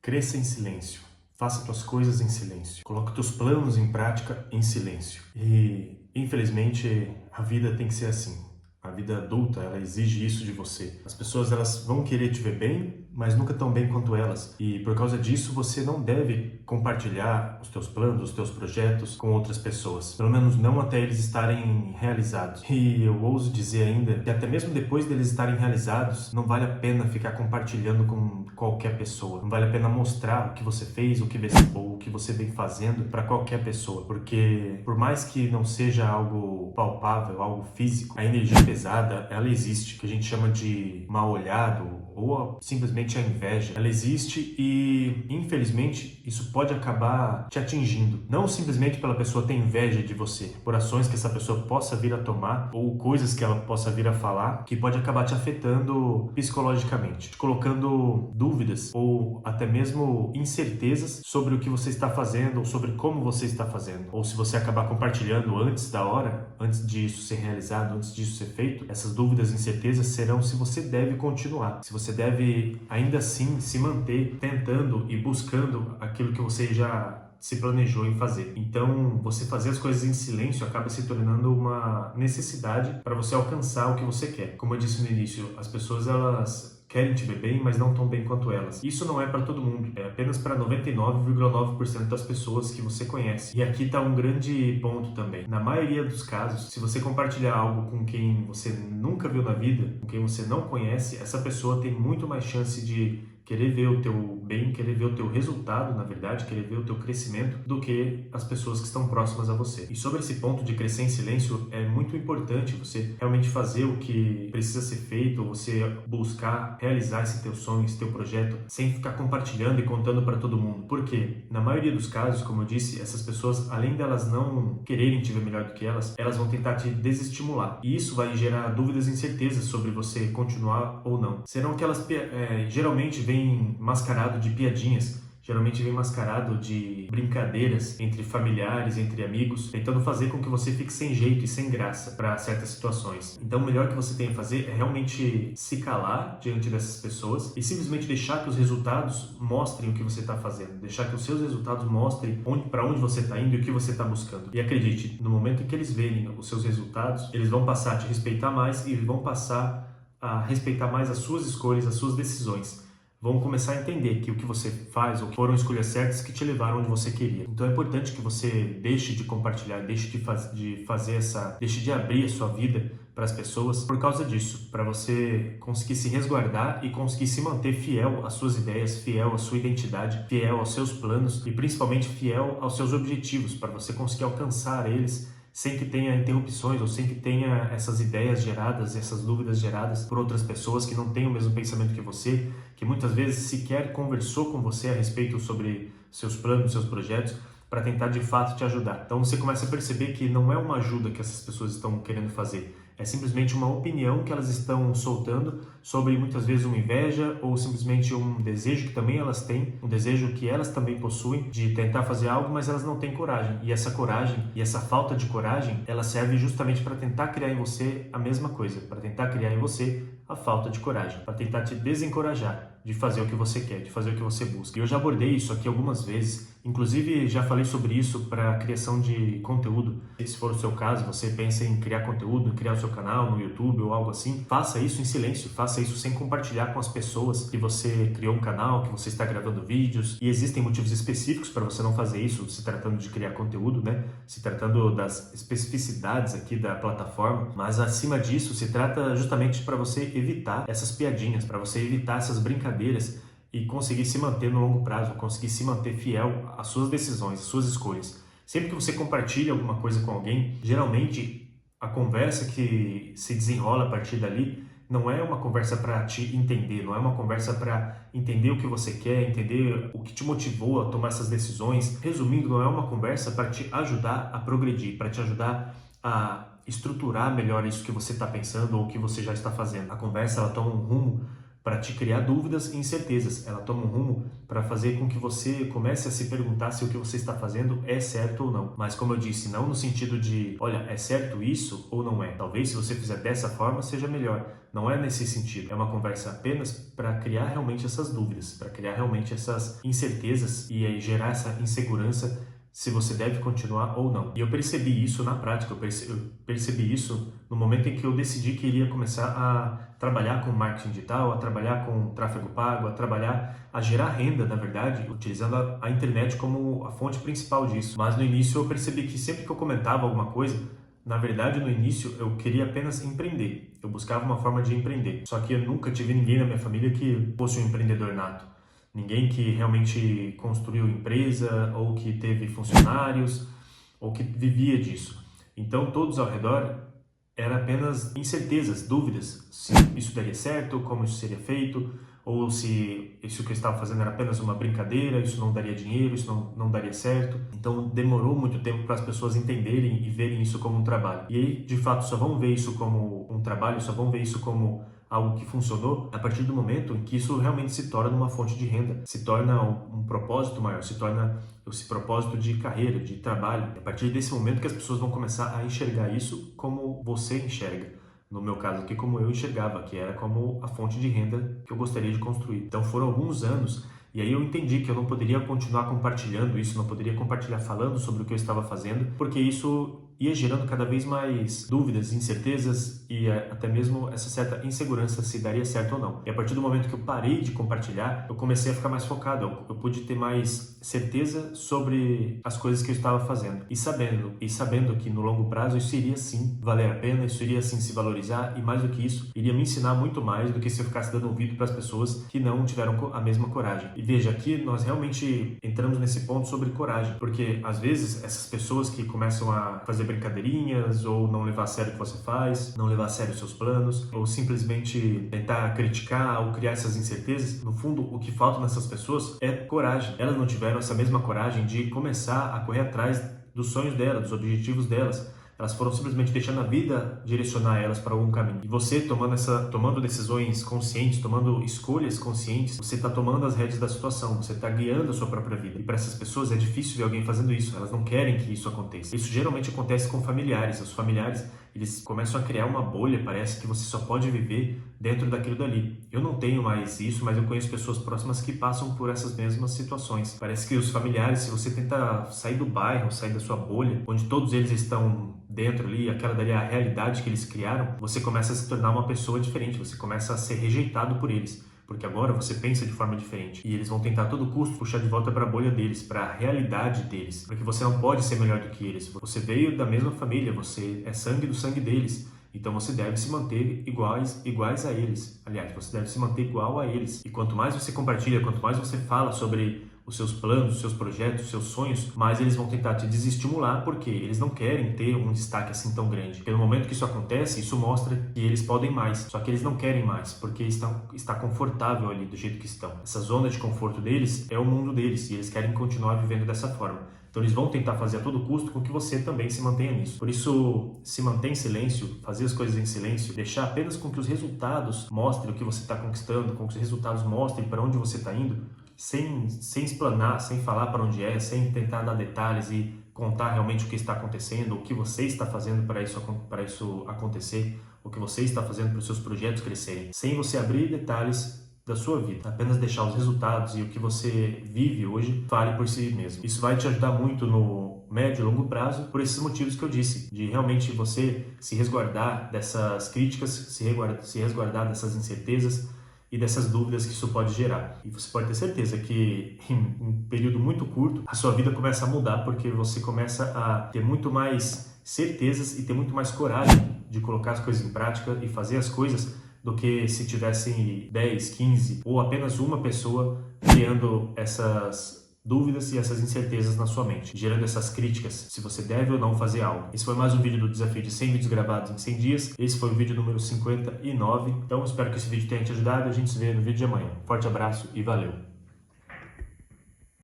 Cresça em silêncio. Faça tuas coisas em silêncio. Coloque teus planos em prática em silêncio. E, infelizmente, a vida tem que ser assim. A vida adulta, ela exige isso de você. As pessoas, elas vão querer te ver bem, mas nunca tão bem quanto elas. E por causa disso, você não deve compartilhar os teus planos, os teus projetos com outras pessoas. Pelo menos não até eles estarem realizados. E eu ouso dizer ainda que até mesmo depois deles estarem realizados, não vale a pena ficar compartilhando com qualquer pessoa. Não vale a pena mostrar o que você fez, o que você vem fazendo para qualquer pessoa. Porque por mais que não seja algo palpável, algo físico, a energia pesada, ela existe, que a gente chama de mal olhado ou simplesmente a inveja. Ela existe e, infelizmente, isso pode acabar te atingindo. Não simplesmente pela pessoa ter inveja de você, por ações que essa pessoa possa vir a tomar ou coisas que ela possa vir a falar, que pode acabar te afetando psicologicamente, te colocando dúvidas ou até mesmo incertezas sobre o que você está fazendo ou sobre como você está fazendo. Ou se você acabar compartilhando antes da hora, antes disso ser realizado, antes disso ser feito, essas dúvidas e incertezas serão se você deve continuar, se você deve ainda assim se manter tentando e buscando aquilo que você já se planejou em fazer. Então, você fazer as coisas em silêncio acaba se tornando uma necessidade para você alcançar o que você quer. Como eu disse no início, as pessoas, elas querem te ver bem, mas não tão bem quanto elas. Isso não é para todo mundo, é apenas para 99,9% das pessoas que você conhece. E aqui está um grande ponto também. Na maioria dos casos, se você compartilhar algo com quem você nunca viu na vida, com quem você não conhece, essa pessoa tem muito mais chance de querer ver o teu bem, querer ver o teu resultado, na verdade, querer ver o teu crescimento, do que as pessoas que estão próximas a você. E sobre esse ponto de crescer em silêncio, é muito importante você realmente fazer o que precisa ser feito, você buscar realizar esse teu sonho, esse teu projeto, sem ficar compartilhando e contando para todo mundo. Porque, na maioria dos casos, como eu disse, essas pessoas, além delas não quererem te ver melhor do que elas vão tentar te desestimular. E isso vai gerar dúvidas e incertezas sobre você continuar ou não. Serão que elas geralmente vêm mascarado de piadinhas, geralmente vem mascarado de brincadeiras entre familiares, entre amigos, tentando fazer com que você fique sem jeito e sem graça para certas situações. Então, o melhor que você tem a fazer é realmente se calar diante dessas pessoas e simplesmente deixar que os resultados mostrem o que você está fazendo, deixar que os seus resultados mostrem para onde você está indo e o que você está buscando. E acredite, no momento em que eles verem os seus resultados, eles vão passar a te respeitar mais e eles vão passar a respeitar mais as suas escolhas, as suas decisões. Vão começar a entender que o que você faz ou que foram escolhas certas que te levaram onde você queria. Então é importante que você deixe de compartilhar, deixe de abrir a sua vida para as pessoas por causa disso, para você conseguir se resguardar e conseguir se manter fiel às suas ideias, fiel à sua identidade, fiel aos seus planos e principalmente fiel aos seus objetivos, para você conseguir alcançar eles sem que tenha interrupções ou sem que tenha essas ideias geradas, essas dúvidas geradas por outras pessoas que não têm o mesmo pensamento que você, que muitas vezes sequer conversou com você a respeito sobre seus planos, seus projetos, para tentar de fato te ajudar. Então você começa a perceber que não é uma ajuda que essas pessoas estão querendo fazer, é simplesmente uma opinião que elas estão soltando sobre muitas vezes uma inveja ou simplesmente um desejo que também elas têm, um desejo que elas também possuem de tentar fazer algo, mas elas não têm coragem. E essa coragem e essa falta de coragem, ela serve justamente para tentar criar em você a mesma coisa, para tentar criar em você a falta de coragem, para tentar te desencorajar de fazer o que você quer, de fazer o que você busca. E eu já abordei isso aqui algumas vezes, inclusive já falei sobre isso para a criação de conteúdo. Se for o seu caso, você pensa em criar conteúdo, em criar o seu canal no YouTube ou algo assim, faça isso em silêncio, faça isso sem compartilhar com as pessoas que você criou um canal, que você está gravando vídeos. E existem motivos específicos para você não fazer isso, se tratando de criar conteúdo, né? Se tratando das especificidades aqui da plataforma. Mas acima disso, se trata justamente para você evitar essas piadinhas, para você evitar essas brincadeiras e conseguir se manter no longo prazo, conseguir se manter fiel às suas decisões, às suas escolhas. Sempre que você compartilha alguma coisa com alguém, geralmente a conversa que se desenrola a partir dali não é uma conversa para te entender, não é uma conversa para entender o que você quer, entender o que te motivou a tomar essas decisões. Resumindo, não é uma conversa para te ajudar a progredir, para te ajudar a estruturar melhor isso que você está pensando ou o que você já está fazendo. A conversa, ela toma um rumo para te criar dúvidas e incertezas. Ela toma um rumo para fazer com que você comece a se perguntar se o que você está fazendo é certo ou não. Mas como eu disse, não no sentido de, olha, é certo isso ou não é? Talvez se você fizer dessa forma seja melhor. Não é nesse sentido. É uma conversa apenas para criar realmente essas dúvidas, para criar realmente essas incertezas e aí gerar essa insegurança se você deve continuar ou não. E eu percebi isso na prática, eu percebi isso no momento em que eu decidi que iria começar a trabalhar com marketing digital, a trabalhar com tráfego pago, a gerar renda, na verdade, utilizando a internet como a fonte principal disso. Mas no início eu percebi que sempre que eu comentava alguma coisa, na verdade, no início, eu queria apenas empreender. Eu buscava uma forma de empreender. Só que eu nunca tive ninguém na minha família que fosse um empreendedor nato. Ninguém que realmente construiu empresa, ou que teve funcionários, ou que vivia disso. Então, todos ao redor eram apenas incertezas, dúvidas. Se isso daria certo, como isso seria feito, ou se isso que eu estava fazendo era apenas uma brincadeira, isso não daria dinheiro, isso não daria certo. Então demorou muito tempo para as pessoas entenderem e verem isso como um trabalho. E aí, de fato, só vão ver isso como um trabalho, só vão ver isso como algo que funcionou a partir do momento em que isso realmente se torna uma fonte de renda, se torna um propósito maior, se torna esse propósito de carreira, de trabalho. É a partir desse momento que as pessoas vão começar a enxergar isso como você enxerga. No meu caso aqui, como eu enxergava, que era como a fonte de renda que eu gostaria de construir. Então foram alguns anos, e aí eu entendi que eu não poderia continuar compartilhando isso, não poderia compartilhar falando sobre o que eu estava fazendo, porque isso ia gerando cada vez mais dúvidas, incertezas e até mesmo essa certa insegurança se daria certo ou não. E a partir do momento que eu parei de compartilhar, eu comecei a ficar mais focado, eu pude ter mais certeza sobre as coisas que eu estava fazendo e sabendo que no longo prazo isso iria sim valer a pena, isso iria sim se valorizar e mais do que isso, iria me ensinar muito mais do que se eu ficasse dando ouvido para as pessoas que não tiveram a mesma coragem. E veja, aqui nós realmente entramos nesse ponto sobre coragem, porque às vezes essas pessoas que começam a fazer brincadeirinhas ou não levar a sério o que você faz, não levar a sério os seus planos, ou simplesmente tentar criticar ou criar essas incertezas, no fundo o que falta nessas pessoas é coragem. Elas não tiveram essa mesma coragem de começar a correr atrás dos sonhos delas, dos objetivos delas. Elas foram simplesmente deixando a vida direcionar elas para algum caminho. E você tomando decisões conscientes, tomando escolhas conscientes, você está tomando as rédeas da situação, você está guiando a sua própria vida. E para essas pessoas é difícil ver alguém fazendo isso, elas não querem que isso aconteça. Isso geralmente acontece com familiares. Os familiares, eles começam a criar uma bolha, parece que você só pode viver dentro daquilo dali. Eu não tenho mais isso, mas eu conheço pessoas próximas que passam por essas mesmas situações. Parece que os familiares, se você tenta sair do bairro, sair da sua bolha, onde todos eles estão dentro ali, aquela dali é a realidade que eles criaram, você começa a se tornar uma pessoa diferente, você começa a ser rejeitado por eles. Porque agora você pensa de forma diferente e eles vão tentar a todo custo puxar de volta para a bolha deles, para a realidade deles, porque você não pode ser melhor do que eles. Você veio da mesma família, você é sangue do sangue deles, então você deve se manter iguais a eles. Aliás, você deve se manter igual a eles. E quanto mais você compartilha, quanto mais você fala sobre os seus planos, os seus projetos, os seus sonhos, mais eles vão tentar te desestimular, porque eles não querem ter um destaque assim tão grande. Pelo momento que isso acontece, isso mostra que eles podem mais, só que eles não querem mais, porque está confortável ali do jeito que estão. Essa zona de conforto deles é o mundo deles, e eles querem continuar vivendo dessa forma. Então eles vão tentar fazer a todo custo com que você também se mantenha nisso. Por isso, se manter em silêncio, fazer as coisas em silêncio, deixar apenas com que os resultados mostrem o que você está conquistando, com que os resultados mostrem para onde você está indo, sem explanar, sem falar para onde é, sem tentar dar detalhes e contar realmente o que está acontecendo, o que você está fazendo para isso acontecer, o que você está fazendo para os seus projetos crescerem, sem você abrir detalhes da sua vida, apenas deixar os resultados e o que você vive hoje fale por si mesmo. Isso vai te ajudar muito no médio e longo prazo por esses motivos que eu disse, de realmente você se resguardar dessas críticas, se resguardar dessas incertezas e dessas dúvidas que isso pode gerar. E você pode ter certeza que em um período muito curto a sua vida começa a mudar, porque você começa a ter muito mais certezas e ter muito mais coragem de colocar as coisas em prática e fazer as coisas do que se tivessem 10, 15 ou apenas uma pessoa criando essas dúvidas e essas incertezas na sua mente, gerando essas críticas, se você deve ou não fazer algo. Esse foi mais um vídeo do desafio de 100 vídeos gravados em 100 dias. Esse foi o vídeo número 59. Então, espero que esse vídeo tenha te ajudado. A gente se vê no vídeo de amanhã. Forte abraço e valeu!